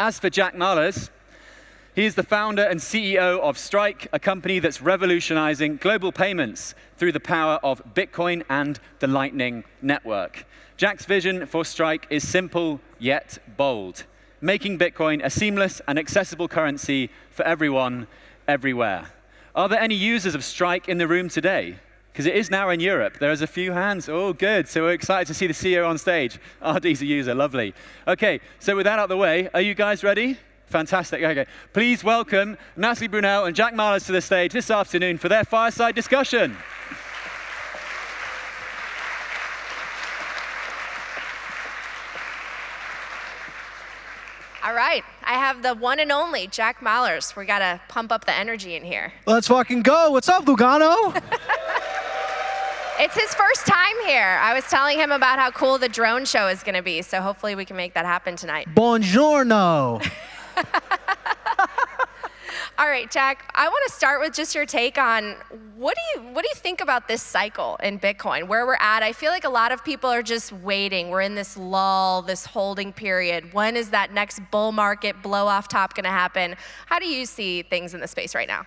As for Jack Mallers, he is the founder and CEO of Strike, a company that's revolutionizing global payments through the power of Bitcoin and the Lightning Network. Jack's vision for Strike is simple yet bold, making Bitcoin a seamless and accessible currency for everyone, everywhere. Are there any users of Strike in the room today? Because it is now in Europe. There's a few hands. Oh, good. So we're excited to see the CEO on stage. RD's a user. Lovely. OK, so with that out of the way, are you guys ready? Fantastic. OK. Please welcome Natalie Brunell and Jack Mallers to the stage this afternoon for their fireside discussion. All right, I have the one and only Jack Mallers. We gotta pump up the energy in here. Let's fucking go. What's up, Lugano? It's his first time here. I was telling him about how cool the drone show is gonna be, so hopefully we can make that happen tonight. Buongiorno. All right, Jack, I want to start with just your take on what do you think about this cycle in Bitcoin, where we're at? I feel like a lot of people are just waiting. We're in this lull, this holding period. When is that next bull market blow off top going to happen? How do you see things in the space right now?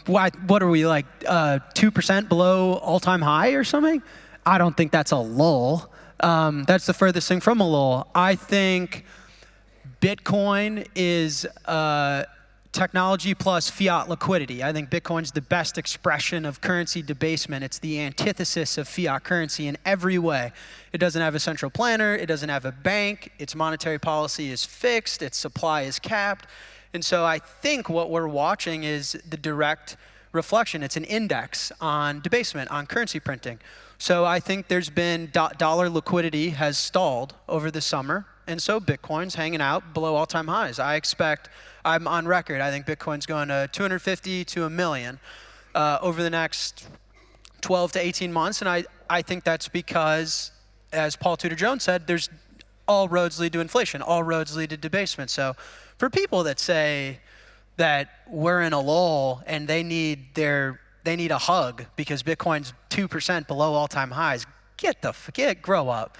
What are we, like 2% below all-time high or something? I don't think that's a lull. That's the furthest thing from a lull. I think Bitcoin is technology plus fiat liquidity. I think Bitcoin's the best expression of currency debasement. It's the antithesis of fiat currency in every way. It doesn't have a central planner. It doesn't have a bank. Its monetary policy is fixed. Its supply is capped. And so I think what we're watching is the direct reflection. It's an index on debasement, on currency printing. So I think there's been dollar liquidity has stalled over the summer. And so Bitcoin's hanging out below all-time highs. I'm on record, I think Bitcoin's going to 250 to a million over the next 12 to 18 months. And I think that's because, as Paul Tudor Jones said, there's all roads lead to inflation, all roads lead to debasement. So for people that say that we're in a lull and they need a hug because Bitcoin's 2% below all-time highs, grow up.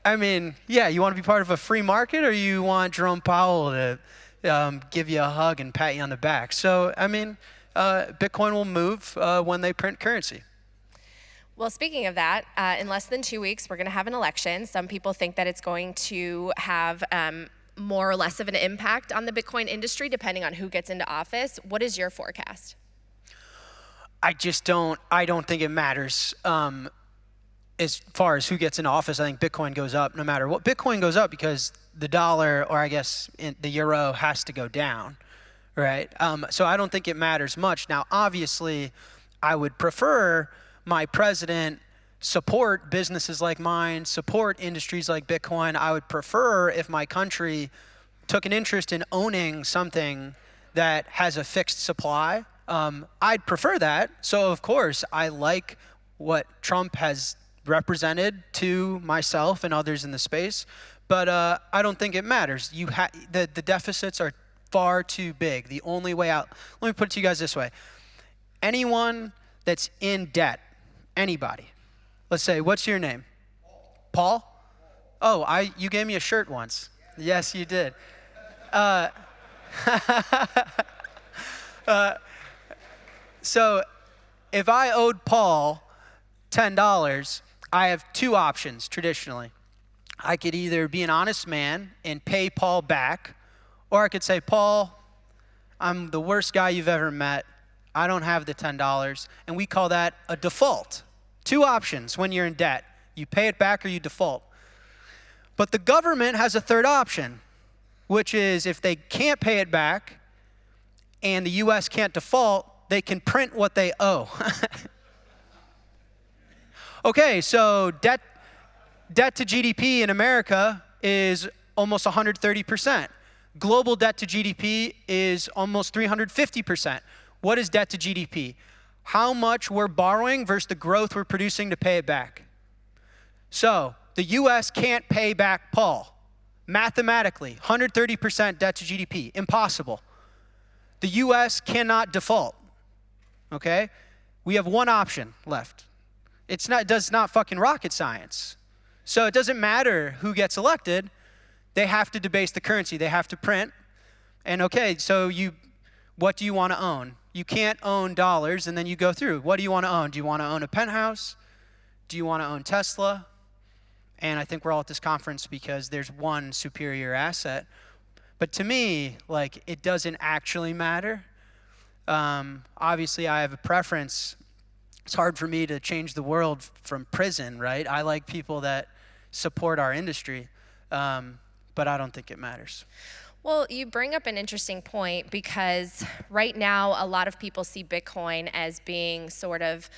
I mean, yeah, you want to be part of a free market, or you want Jerome Powell to give you a hug and pat you on the back? So, I mean, Bitcoin will move when they print currency. Well, speaking of that, in less than 2 weeks, we're going to have an election. Some people think that it's going to have more or less of an impact on the Bitcoin industry, depending on who gets into office. What is your forecast? I don't think it matters. As far as who gets into office, I think Bitcoin goes up no matter what. Bitcoin goes up because the dollar, or I guess the euro, has to go down, right? So I don't think it matters much. Now, obviously, I would prefer my president support businesses like mine, support industries like Bitcoin. I would prefer if my country took an interest in owning something that has a fixed supply. I'd prefer that. So, of course, I like what Trump has represented to myself and others in the space, but I don't think it matters. The deficits are far too big. The only way out, let me put it to you guys this way. Anyone that's in debt, anybody, let's say, what's your name? Paul? Oh, you gave me a shirt once. Yes, you did. So if I owed Paul $10, I have two options traditionally. I could either be an honest man and pay Paul back, or I could say, Paul, I'm the worst guy you've ever met. I don't have the $10. And we call that a default. Two options when you're in debt. You pay it back or you default. But the government has a third option, which is if they can't pay it back and the US can't default, they can print what they owe. Okay, so debt to GDP in America is almost 130%. Global debt to GDP is almost 350%. What is debt to GDP? How much we're borrowing versus the growth we're producing to pay it back. So the US can't pay back Paul. Mathematically, 130% debt to GDP, impossible. The US cannot default, okay? We have one option left. It does not fucking rocket science. So it doesn't matter who gets elected. They have to debase the currency. They have to print. And okay, so what do you want to own? You can't own dollars, and then you go through. What do you want to own? Do you want to own a penthouse? Do you want to own Tesla? And I think we're all at this conference because there's one superior asset. But to me, like, it doesn't actually matter. Obviously, I have a preference. It's hard for me to change the world from prison, right? I like people that support our industry, but I don't think it matters. Well, you bring up an interesting point because right now a lot of people see Bitcoin as being sort of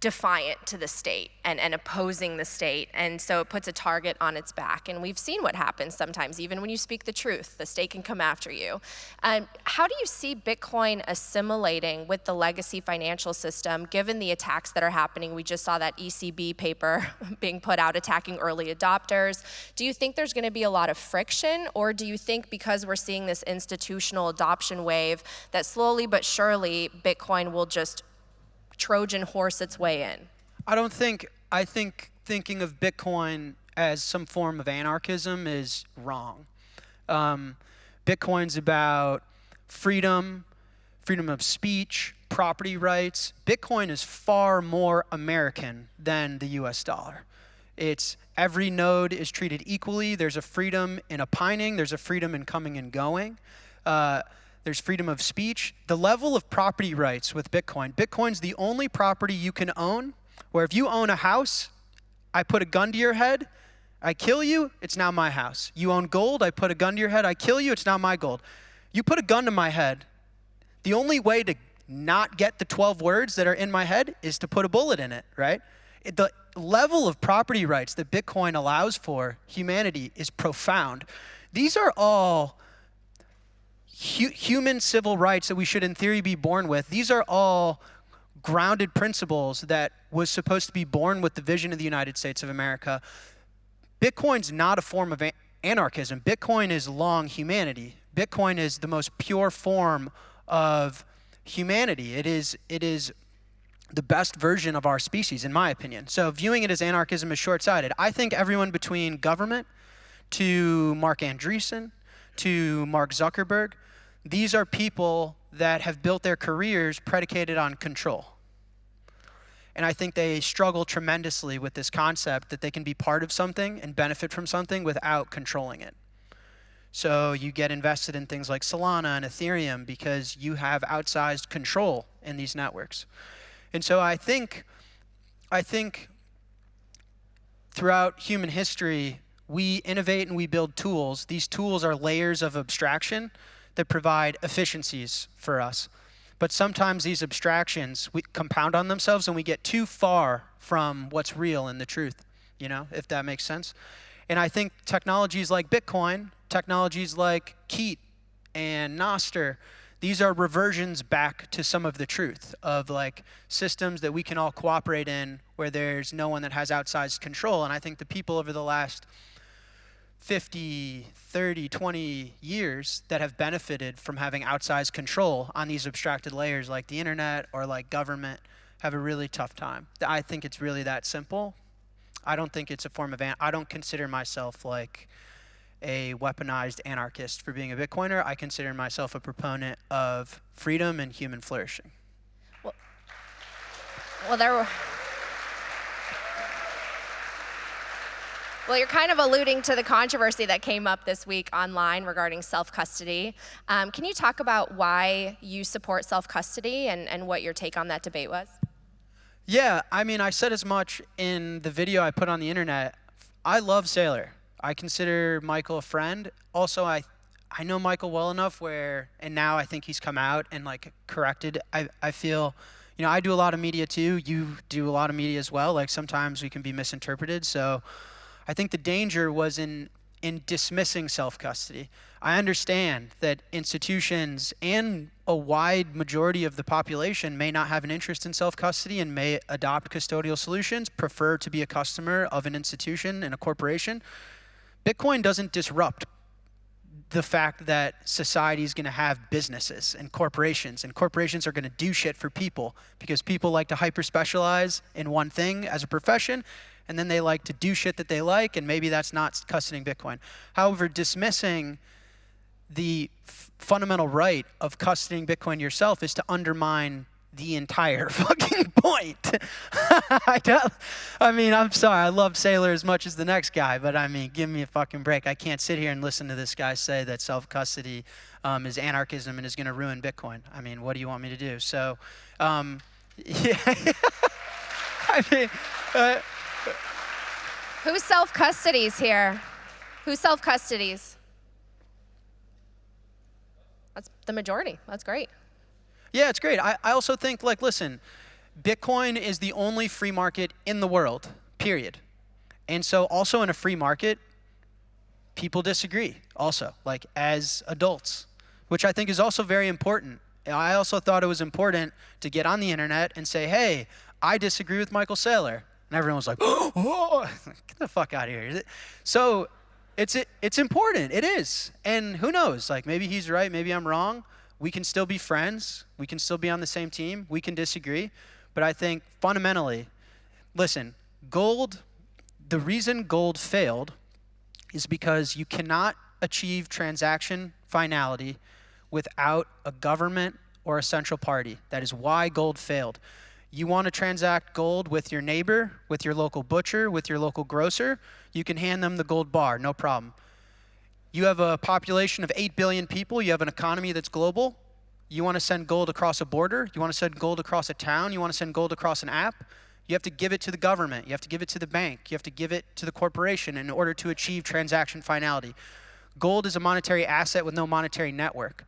defiant to the state and opposing the state, and so it puts a target on its back. And we've seen what happens sometimes. Even when you speak the truth, the state can come after you. How do you see Bitcoin assimilating with the legacy financial system, given the attacks that are happening? We just saw that ECB paper being put out attacking early adopters. Do you think there's going to be a lot of friction, or do you think because we're seeing this institutional adoption wave that slowly but surely Bitcoin will just Trojan horse its way in? I think thinking of Bitcoin as some form of anarchism is wrong. Bitcoin's about freedom of speech, property rights. Bitcoin is far more American than the US dollar. It's every node is treated equally. There's a freedom in opining. There's a freedom in coming and going. There's freedom of speech. The level of property rights with Bitcoin's the only property you can own where if you own a house, I put a gun to your head, I kill you, it's now my house. You own gold, I put a gun to your head, I kill you, it's now my gold. You put a gun to my head, the only way to not get the 12 words that are in my head is to put a bullet in it, right? The level of property rights that Bitcoin allows for humanity is profound. These are all human civil rights that we should in theory be born with. These are all grounded principles that was supposed to be born with the vision of the United States of America. Bitcoin's not a form of anarchism. Bitcoin is long humanity. Bitcoin is the most pure form of humanity. It is the best version of our species, in my opinion. So viewing it as anarchism is short-sighted. I think everyone between government to Mark Andreessen to Mark Zuckerberg, these are people that have built their careers predicated on control. And I think they struggle tremendously with this concept that they can be part of something and benefit from something without controlling it. So you get invested in things like Solana and Ethereum because you have outsized control in these networks. And so I think throughout human history, we innovate and we build tools. These tools are layers of abstraction that provide efficiencies for us. But sometimes these abstractions compound on themselves and we get too far from what's real and the truth, if that makes sense. And I think technologies like Bitcoin, technologies like Keat and Nostr, these are reversions back to some of the truth of like systems that we can all cooperate in where there's no one that has outsized control. And I think the people over the last 50, 30, 20 years that have benefited from having outsized control on these abstracted layers like the internet or like government have a really tough time. I think it's really that simple. I don't think it's a form of, I don't consider myself like a weaponized anarchist for being a Bitcoiner. I consider myself a proponent of freedom and human flourishing. Well, you're kind of alluding to the controversy that came up this week online regarding self-custody. Can you talk about why you support self-custody and what your take on that debate was? Yeah, I mean, I said as much in the video I put on the internet. I love Saylor. I consider Michael a friend. Also, I know Michael well enough and now I think he's come out and like corrected. I feel, I do a lot of media too. You do a lot of media as well. Like sometimes we can be misinterpreted. So I think the danger was in dismissing self-custody. I understand that institutions and a wide majority of the population may not have an interest in self-custody and may adopt custodial solutions, prefer to be a customer of an institution and a corporation. Bitcoin doesn't disrupt the fact that society is going to have businesses and corporations are going to do shit for people because people like to hyper-specialize in one thing as a profession, and then they like to do shit that they like, and maybe that's not custodying Bitcoin. However, dismissing the fundamental right of custodying Bitcoin yourself is to undermine the entire fucking point. I mean, I'm sorry, I love Saylor as much as the next guy, but I mean, give me a fucking break. I can't sit here and listen to this guy say that self-custody is anarchism and is going to ruin Bitcoin. I mean, what do you want me to do? So, yeah. I mean, Who self-custodies here? Who self-custodies? That's the majority. That's great. Yeah, it's great. I also think, like, listen, Bitcoin is the only free market in the world, period. And so also in a free market, people disagree also, like as adults, which I think is also very important. I also thought it was important to get on the internet and say, hey, I disagree with Michael Saylor. And everyone was like, oh, get the fuck out of here. So it's important. It is. And who knows? Like, maybe he's right, maybe I'm wrong. We can still be friends. We can still be on the same team. We can disagree. But I think fundamentally, listen, gold, the reason gold failed is because you cannot achieve transaction finality without a government or a central party. That is why gold failed. You want to transact gold with your neighbor, with your local butcher, with your local grocer, you can hand them the gold bar, no problem. You have a population of 8 billion people. You have an economy that's global. You want to send gold across a border. You want to send gold across a town. You want to send gold across an app. You have to give it to the government. You have to give it to the bank. You have to give it to the corporation in order to achieve transaction finality. Gold is a monetary asset with no monetary network.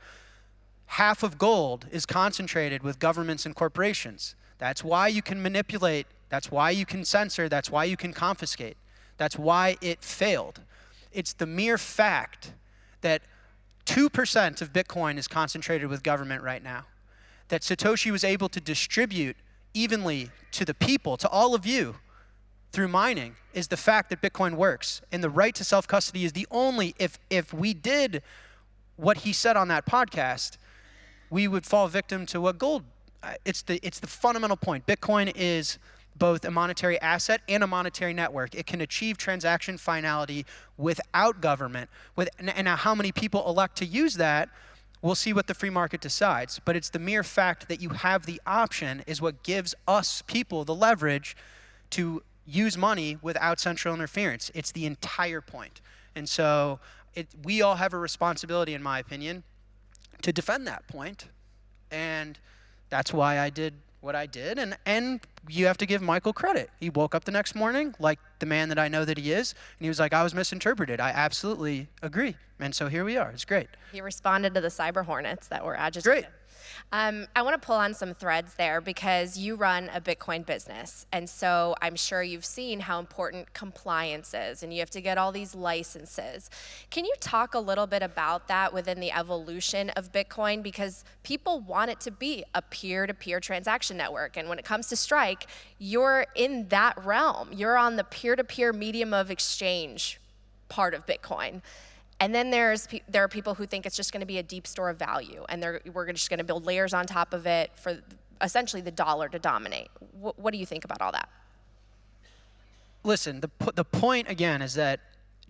Half of gold is concentrated with governments and corporations. That's why you can manipulate. That's why you can censor. That's why you can confiscate. That's why it failed. It's the mere fact that 2% of Bitcoin is concentrated with government right now, that Satoshi was able to distribute evenly to the people, to all of you, through mining, is the fact that Bitcoin works. And the right to self-custody is the only, if we did what he said on that podcast, we would fall victim to what gold, it's the fundamental point. Bitcoin is both a monetary asset and a monetary network. It can achieve transaction finality without government. And how many people elect to use that, we'll see what the free market decides. But it's the mere fact that you have the option is what gives us people the leverage to use money without central interference. It's the entire point. And so we all have a responsibility, in my opinion, to defend that point. And that's why I did what I did, and you have to give Michael credit. He woke up the next morning like the man that I know that he is, and he was like, I was misinterpreted. I absolutely agree. And so here we are. It's great. He responded to the cyber hornets that were agitated. Great. I want to pull on some threads there because you run a Bitcoin business. And so I'm sure you've seen how important compliance is, and you have to get all these licenses. Can you talk a little bit about that within the evolution of Bitcoin? Because people want it to be a peer-to-peer transaction network. And when it comes to Strike, you're in that realm. You're on the peer-to-peer medium of exchange part of Bitcoin. And then there are people who think it's just going to be a deep store of value, and we're just going to build layers on top of it for essentially the dollar to dominate. What do you think about all that? Listen, the point again is that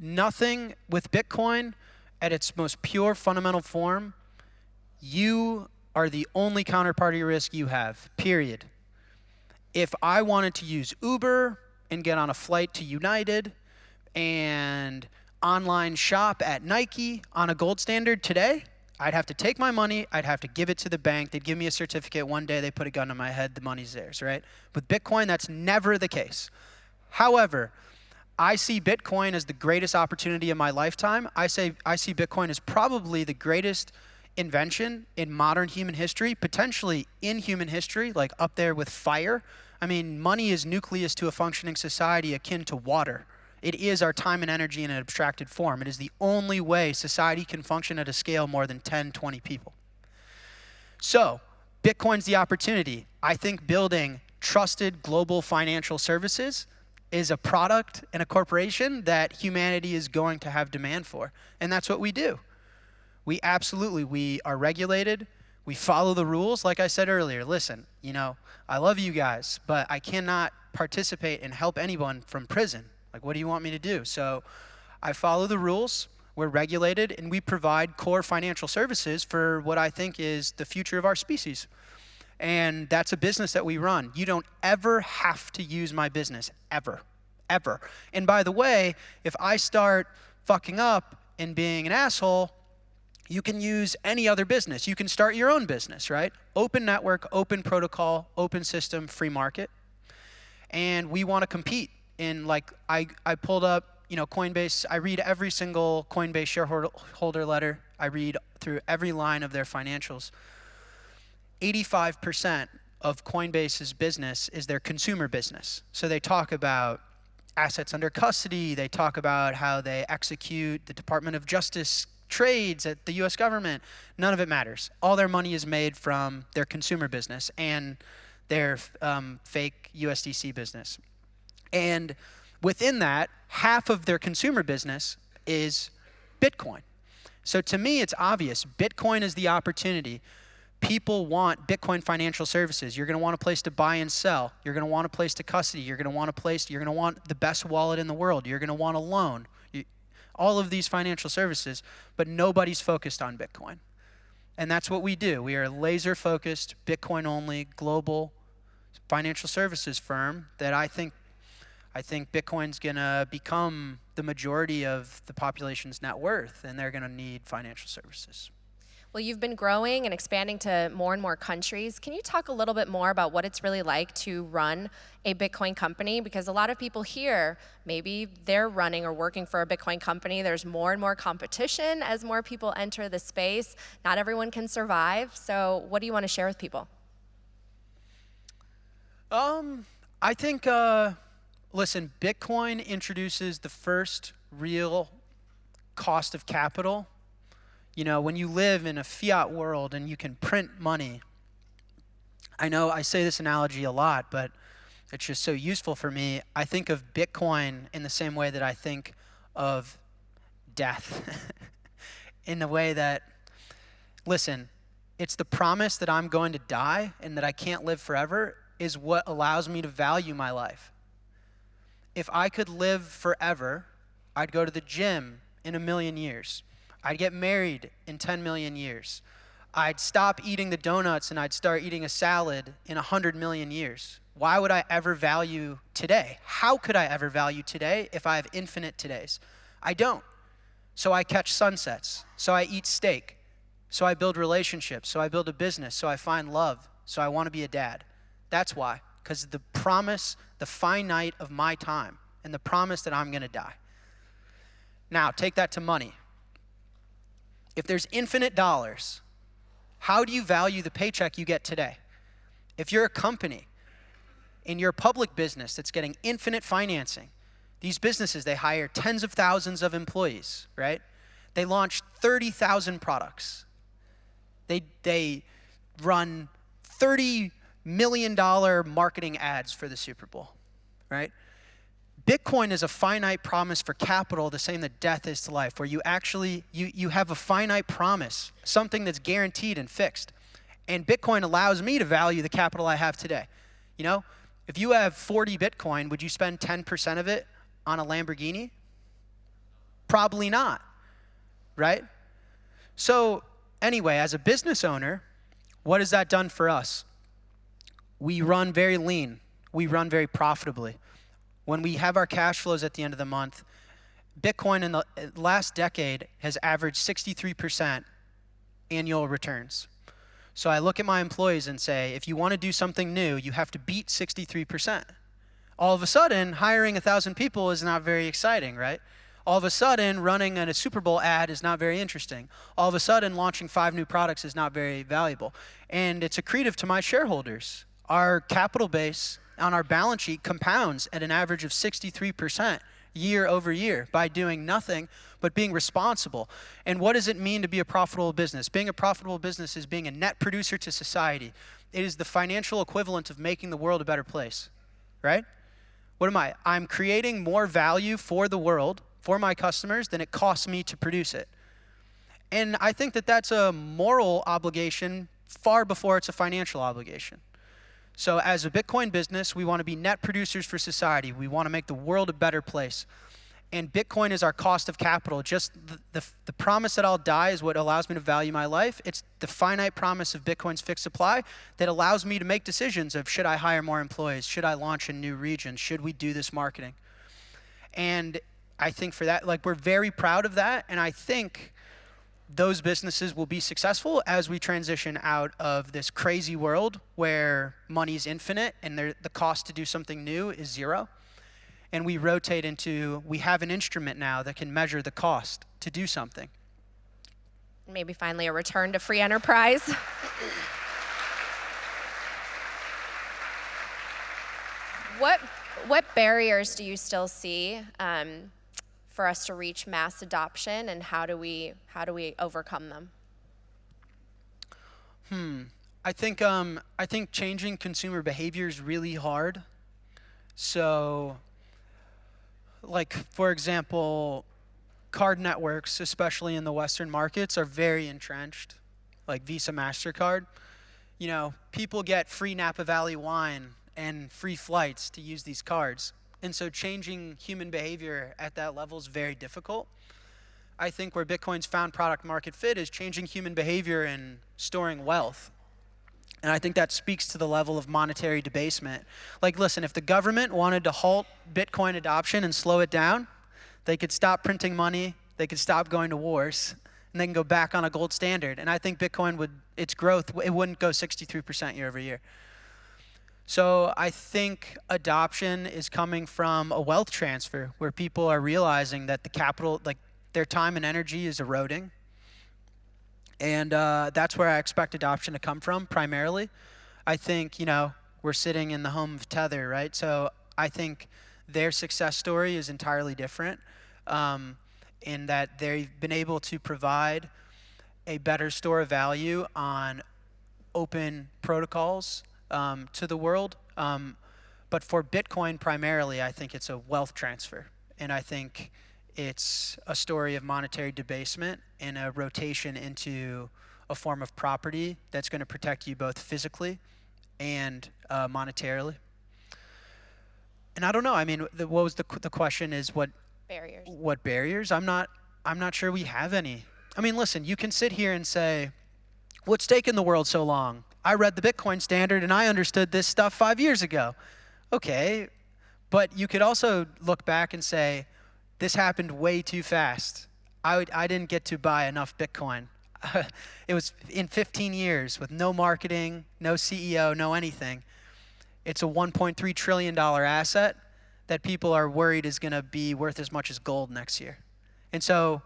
nothing with Bitcoin at its most pure fundamental form, you are the only counterparty risk you have, period. If I wanted to use Uber and get on a flight to United and online shop at Nike on a gold standard today, I'd have to take my money, I'd have to give it to the bank, they'd give me a certificate, one day they put a gun to my head, the money's theirs, right? With Bitcoin, that's never the case. However, I see Bitcoin as the greatest opportunity of my lifetime. I see Bitcoin as probably the greatest invention in modern human history, potentially in human history, like up there with fire. I mean, money is nucleus to a functioning society akin to water. It is our time and energy in an abstracted form. It is the only way society can function at a scale more than 10, 20 people. So, Bitcoin's the opportunity. I think building trusted global financial services is a product and a corporation that humanity is going to have demand for. And that's what we do. We are regulated. We follow the rules. Like I said earlier, listen, I love you guys, but I cannot participate and help anyone from prison. Like, what do you want me to do? So I follow the rules. We're regulated, and we provide core financial services for what I think is the future of our species. And that's a business that we run. You don't ever have to use my business, ever, ever. And by the way, if I start fucking up and being an asshole, you can use any other business. You can start your own business, right? Open network, open protocol, open system, free market. And we want to compete in, like, I pulled up, Coinbase. I read every single Coinbase shareholder letter. I read through every line of their financials. 85% of Coinbase's business is their consumer business. So they talk about assets under custody. They talk about how they execute the Department of Justice trades at the US government. None of it matters. All their money is made from their consumer business and their fake USDC business. And within that, half of their consumer business is Bitcoin. So to me, it's obvious. Bitcoin is the opportunity. People want Bitcoin financial services. You're going to want a place to buy and sell. You're going to want a place to custody. You're going to want the best wallet in the world. You're going to want a loan. All of these financial services, but nobody's focused on Bitcoin. And that's what we do. We are a laser-focused, Bitcoin-only, global financial services firm that I think Bitcoin's going to become the majority of the population's net worth, and they're going to need financial services. Well, you've been growing and expanding to more and more countries. Can you talk a little bit more about what it's really like to run a Bitcoin company? Because a lot of people here, maybe they're running or working for a Bitcoin company. There's more and more competition as more people enter the space. Not everyone can survive. So what do you want to share with people? I think, listen, Bitcoin introduces the first real cost of capital. When you live in a fiat world and you can print money, I know I say this analogy a lot, but it's just so useful for me. I think of Bitcoin in the same way that I think of death. In the way that, listen, it's the promise that I'm going to die and that I can't live forever is what allows me to value my life. If I could live forever, I'd go to the gym in 1,000,000 years. I'd get married in 10 million years. I'd stop eating the donuts and I'd start eating a salad in 100 million years. Why would I ever value today? How could I ever value today if I have infinite todays? I don't. So I catch sunsets. So I eat steak. So I build relationships. So I build a business. So I find love. So I want to be a dad. That's why. Because the promise, the finite of my time, and the promise that I'm going to die. Now, take that to money. If there's infinite dollars, how do you value the paycheck you get today? If you're a company in your public business that's getting infinite financing, these businesses, they hire tens of thousands of employees, right? They launch 30,000 products. They run $30 million marketing ads for the Super Bowl, right? Bitcoin is a finite promise for capital, the same that death is to life, where you actually, you have a finite promise, something that's guaranteed and fixed. And Bitcoin allows me to value the capital I have today. If you have 40 Bitcoin, would you spend 10% of it on a Lamborghini? Probably not, right? So anyway, as a business owner, what has that done for us? We run very lean. We run very profitably. When we have our cash flows at the end of the month, Bitcoin in the last decade has averaged 63% annual returns. So I look at my employees and say, if you want to do something new, you have to beat 63%. All of a sudden, hiring 1,000 people is not very exciting, right? All of a sudden, running a Super Bowl ad is not very interesting. All of a sudden, launching 5 new products is not very valuable. And it's accretive to my shareholders. Our capital base on our balance sheet compounds at an average of 63% year over year by doing nothing but being responsible. And what does it mean to be a profitable business? Being a profitable business is being a net producer to society. It is the financial equivalent of making the world a better place, right? What am I? I'm creating more value for the world, for my customers, than it costs me to produce it. And I think that that's a moral obligation far before it's a financial obligation. So as a Bitcoin business, we want to be net producers for society. We want to make the world a better place. And Bitcoin is our cost of capital. Just the promise that I'll die is what allows me to value my life. It's the finite promise of Bitcoin's fixed supply that allows me to make decisions of, should I hire more employees? Should I launch in new regions? Should we do this marketing? And I think for that, like, we're very proud of that. And I think those businesses will be successful as we transition out of this crazy world where money's infinite and the cost to do something new is zero. And we rotate into, we have an instrument now that can measure the cost to do something. Maybe finally a return to free enterprise. What barriers do you still see for us to reach mass adoption, and how do we overcome them? I think changing consumer behavior is really hard. So, like, for example, card networks, especially in the Western markets, are very entrenched, like Visa, MasterCard. You know, people get free Napa Valley wine and free flights to use these cards. And so changing human behavior at that level is very difficult. I think where Bitcoin's found product market fit is changing human behavior and storing wealth. And I think that speaks to the level of monetary debasement. Like, listen, if the government wanted to halt Bitcoin adoption and slow it down, they could stop printing money, they could stop going to wars, and they can go back on a gold standard. And I think Bitcoin its growth, it wouldn't go 63% year over year. So I think adoption is coming from a wealth transfer where people are realizing that the capital, like, their time and energy is eroding. And that's where I expect adoption to come from primarily. I think, you know, we're sitting in the home of Tether, right? So I think their success story is entirely different in that they've been able to provide a better store of value on open protocols to the world. But for Bitcoin primarily, I think it's a wealth transfer. And I think it's a story of monetary debasement and a rotation into a form of property that's going to protect you both physically and monetarily. And I don't know. I mean, what was the question? Is what barriers? What barriers? I'm not sure we have any. I mean, listen. You can sit here and say, "What's taken the world so long? I read the Bitcoin Standard and I understood this stuff 5 years ago." Okay, but you could also look back and say, this happened way too fast. I didn't get to buy enough Bitcoin. It was in 15 years with no marketing, no CEO, no anything. It's a $1.3 trillion asset that people are worried is going to be worth as much as gold next year. And so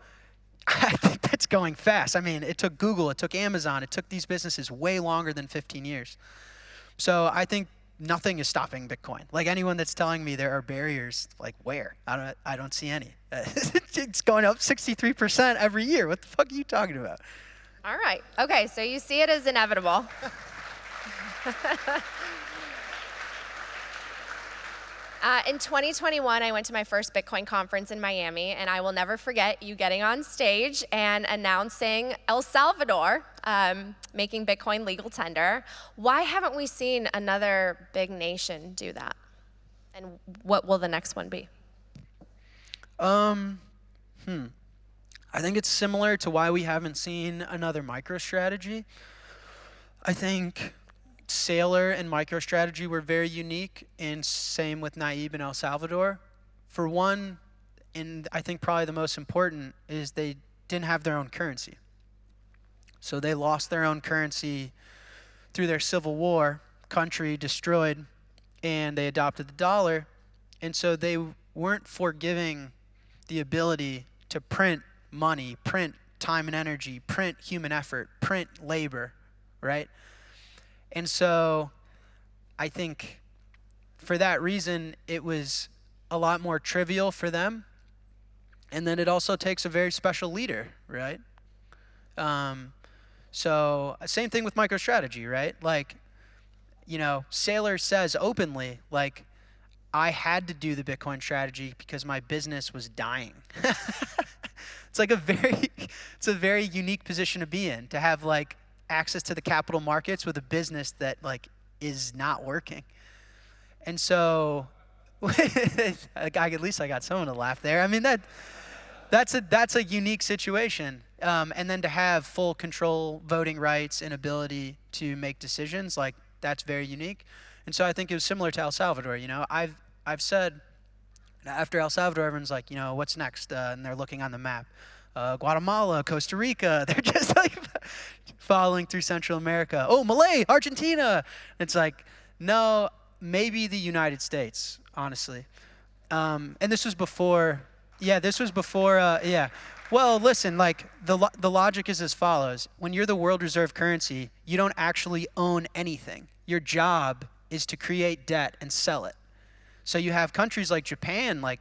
I think that's going fast. I mean, it took Google, it took Amazon, it took these businesses way longer than 15 years. So I think nothing is stopping Bitcoin. Like, anyone that's telling me there are barriers, like, where? I don't see any. It's going up 63% every year. What the fuck are you talking about? All right. Okay, so you see it as inevitable. In 2021, I went to my first Bitcoin conference in Miami, and I will never forget you getting on stage and announcing El Salvador making Bitcoin legal tender. Why haven't we seen another big nation do that? And what will the next one be? I think it's similar to why we haven't seen another MicroStrategy. I think Sailor and MicroStrategy were very unique, and same with Naib and El Salvador. For one, and I think probably the most important, is they didn't have their own currency. So they lost their own currency through their civil war, country destroyed, and they adopted the dollar. And so they weren't forgiving the ability to print money, print time and energy, print human effort, print labor, right? And so I think for that reason, it was a lot more trivial for them. And then it also takes a very special leader, right? So same thing with MicroStrategy, right? Like, you know, Sailor says openly, like, I had to do the Bitcoin strategy because my business was dying. It's like it's a very unique position to be in, to have, like, access to the capital markets with a business that, like, is not working. And so, at least I got someone to laugh there. I mean, that's a unique situation. And then to have full control, voting rights, and ability to make decisions, like, that's very unique. And so I think it was similar to El Salvador. You know, I've said, after El Salvador, everyone's like, you know, what's next? And they're looking on the map. Guatemala, Costa Rica, they're just like following through Central America. Oh, Malay, Argentina. It's like, no, maybe the United States, honestly. And this was before, Well, listen, like, the logic is as follows. When you're the world reserve currency, you don't actually own anything. Your job is to create debt and sell it. So you have countries like Japan, like,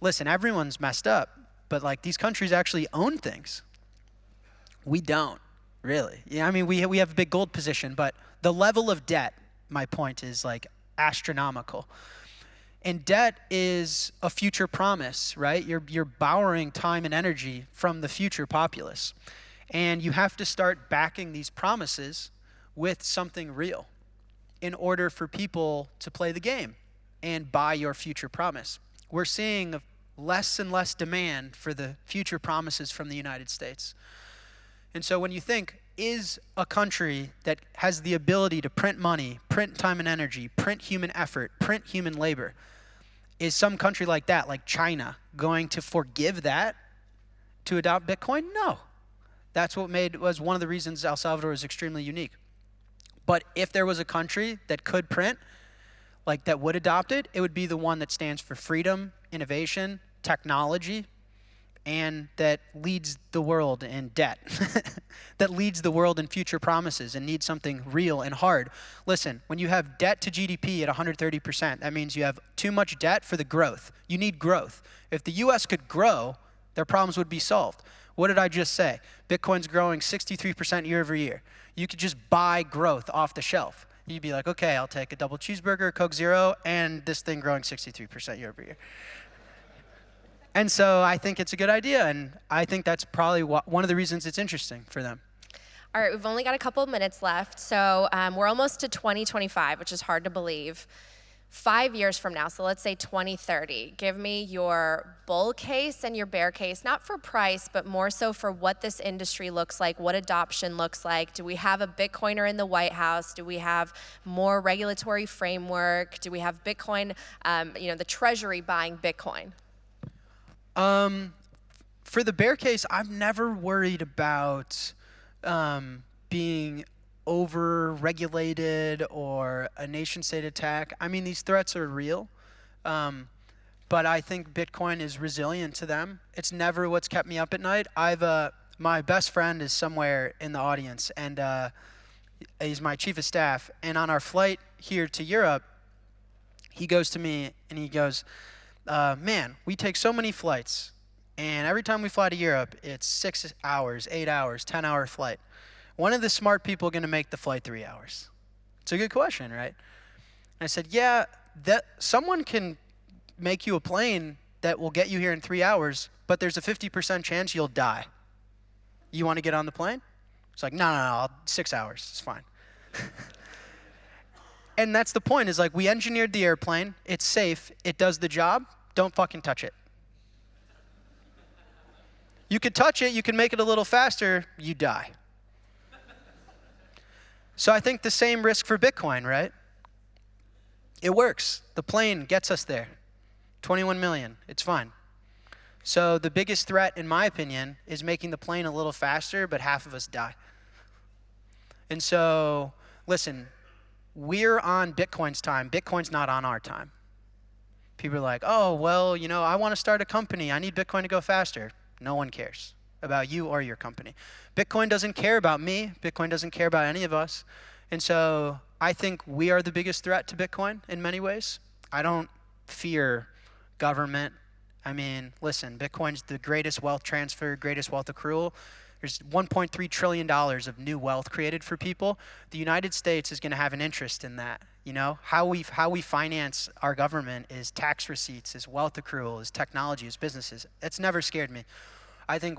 listen, everyone's messed up, but like, these countries actually own things. We don't, really. Yeah, I mean, we have a big gold position, but the level of debt, my point is, like, astronomical. And debt is a future promise, right? You're borrowing time and energy from the future populace. And you have to start backing these promises with something real in order for people to play the game and buy your future promise. We're seeing less and less demand for the future promises from the United States. And so when you think, is a country that has the ability to print money, print time and energy, print human effort, print human labor, is some country like that, like China, going to forgive that to adopt Bitcoin? No. That's what was one of the reasons El Salvador is extremely unique. But if there was a country that could print, like, that would adopt it, it would be the one that stands for freedom, innovation, technology, and that leads the world in debt, that leads the world in future promises and needs something real and hard. Listen, when you have debt to GDP at 130%, that means you have too much debt for the growth. You need growth. If the US could grow, their problems would be solved. What did I just say? Bitcoin's growing 63% year over year. You could just buy growth off the shelf. You'd be like, okay, I'll take a double cheeseburger, Coke Zero, and this thing growing 63% year over year. And so I think it's a good idea, and I think that's probably one of the reasons it's interesting for them. All right, we've only got a couple of minutes left, so we're almost to 2025, which is hard to believe. 5 years from now, so let's say 2030, give me your bull case and your bear case, not for price, but more so for what this industry looks like, what adoption looks like. Do we have a Bitcoiner in the White House? Do we have more regulatory framework? Do we have Bitcoin, the Treasury buying Bitcoin? For the bear case, I've never worried about being over-regulated or a nation-state attack. I mean, these threats are real, but I think Bitcoin is resilient to them. It's never what's kept me up at night. My best friend is somewhere in the audience, and he's my chief of staff. And on our flight here to Europe, he goes to me and he goes, man, we take so many flights, and every time we fly to Europe, it's 6 hours, 8 hours, 10-hour flight. When are the smart people going to make the flight 3 hours? It's a good question, right? And I said, yeah, that someone can make you a plane that will get you here in 3 hours, but there's a 50% chance you'll die. You want to get on the plane? It's like, no, 6 hours, it's fine. And that's the point, is like, we engineered the airplane, it's safe, it does the job, don't fucking touch it. You could touch it, you can make it a little faster, you die. So I think the same risk for Bitcoin, right? It works. The plane gets us there. 21 million, it's fine. So the biggest threat, in my opinion, is making the plane a little faster, but half of us die. And so, listen, we're on Bitcoin's time. Bitcoin's not on our time. People are like, oh, well, I want to start a company. I need Bitcoin to go faster. No one cares about you or your company. Bitcoin doesn't care about me. Bitcoin doesn't care about any of us. And so I think we are the biggest threat to Bitcoin in many ways. I don't fear government. I mean, listen, Bitcoin's the greatest wealth transfer, greatest wealth accrual. There's $1.3 trillion of new wealth created for people. The United States is going to have an interest in that. How we finance our government is tax receipts, is wealth accrual, is technology, is businesses. It's never scared me. I think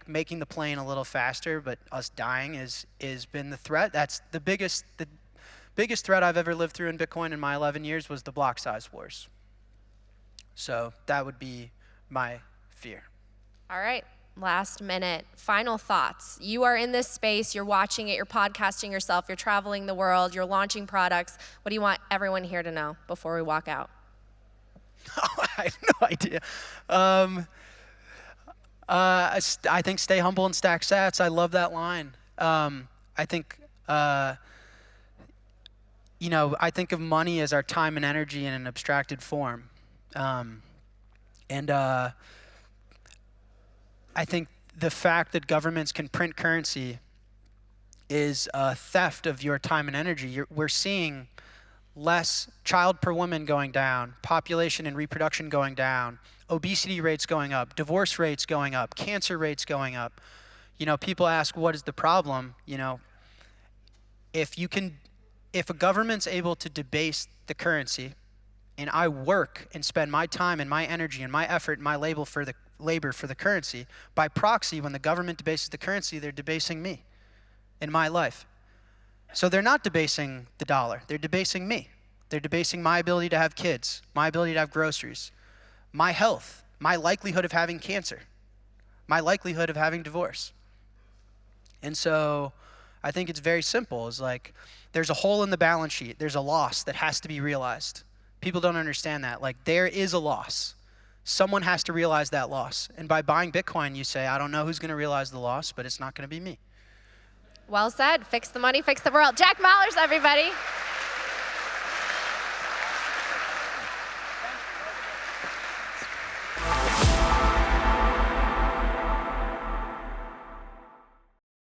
making the plane a little faster, but us dying is been the threat. That's the biggest biggest threat I've ever lived through in Bitcoin in my 11 years was the block size wars. So that would be my fear. All right, last minute, final thoughts. You are in this space, you're watching it, you're podcasting yourself, you're traveling the world, you're launching products. What do you want everyone here to know before we walk out? I have no idea. I think stay humble and stack sats. I love that line. I think, I think of money as our time and energy in an abstracted form. I think the fact that governments can print currency is a theft of your time and energy. We're seeing less child per woman going down, population and reproduction going down, obesity rates going up, divorce rates going up, cancer rates going up. People ask, what is the problem? If a government's able to debase the currency, and I work and spend my time and my energy and my effort and my labor for the currency, by proxy, when the government debases the currency, they're debasing me in my life. So they're not debasing the dollar, they're debasing me. They're debasing my ability to have kids, my ability to have groceries, my health, my likelihood of having cancer, my likelihood of having divorce. And so I think it's very simple. It's like there's a hole in the balance sheet. There's a loss that has to be realized. People don't understand that. Like, there is a loss. Someone has to realize that loss. And by buying Bitcoin, you say, I don't know who's going to realize the loss, but it's not going to be me. Well said. Fix the money, fix the world. Jack Mallers, everybody.